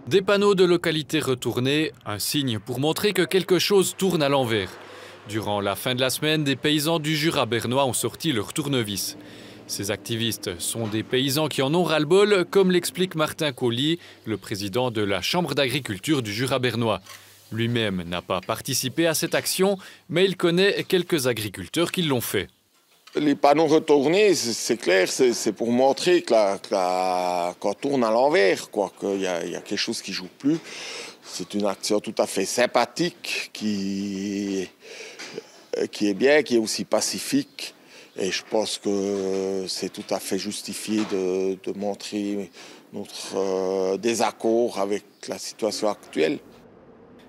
Des panneaux de localité retournés, un signe pour montrer que quelque chose tourne à l'envers. Durant la fin de la semaine, des paysans du Jura bernois ont sorti leur tournevis. Ces activistes sont des paysans qui en ont ras-le-bol, comme l'explique Martin Colly, le président de la Chambre d'agriculture du Jura bernois. Lui-même n'a pas participé à cette action, mais il connaît quelques agriculteurs qui l'ont fait. Les panneaux retournés, c'est clair, c'est pour montrer qu'on tourne à l'envers, qu'il y a quelque chose qui ne joue plus. C'est une action tout à fait sympathique, qui est bien, qui est aussi pacifique. Et je pense que c'est tout à fait justifié de montrer notre désaccord avec la situation actuelle.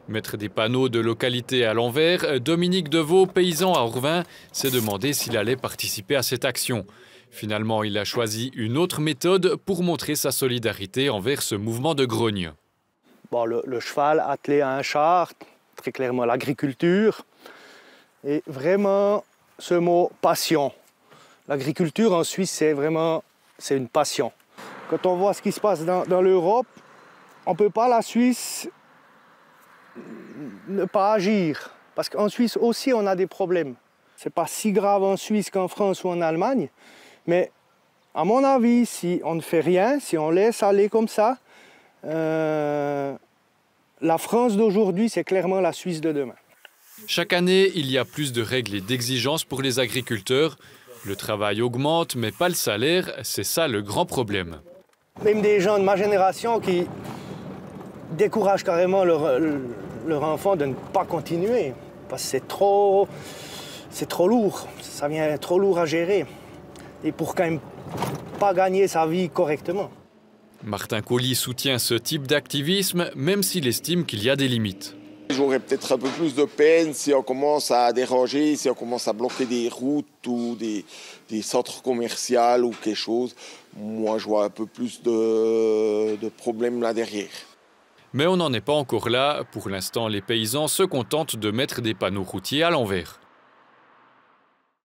Mettre des panneaux de localité à l'envers, Dominique Deveau, paysan à Orvin, s'est demandé s'il allait participer à cette action. Finalement, il a choisi une autre méthode pour montrer sa solidarité envers ce mouvement de grogne. Bon, le cheval attelé à un char, très clairement l'agriculture, et vraiment ce mot passion. L'agriculture en Suisse, c'est une passion. Quand on voit ce qui se passe dans l'Europe, on ne peut pas, la Suisse, ne pas agir. Parce qu'en Suisse aussi, on a des problèmes. Ce n'est pas si grave en Suisse qu'en France ou en Allemagne. Mais à mon avis, si on ne fait rien, si on laisse aller comme ça, la France d'aujourd'hui, c'est clairement la Suisse de demain. Chaque année, il y a plus de règles et d'exigences pour les agriculteurs. Le travail augmente, mais pas le salaire. C'est ça le grand problème. Même des gens de ma génération qui découragent carrément leur enfant de ne pas continuer. Parce que c'est trop lourd. Ça vient trop lourd à gérer. Et pour quand même pas gagner sa vie correctement. Martin Colly soutient ce type d'activisme, même s'il estime qu'il y a des limites. J'aurais peut-être un peu plus de peine si on commence à déranger, si on commence à bloquer des routes ou des centres commerciaux ou quelque chose. Moi, je vois un peu plus de problèmes là derrière. Mais on n'en est pas encore là. Pour l'instant, les paysans se contentent de mettre des panneaux routiers à l'envers.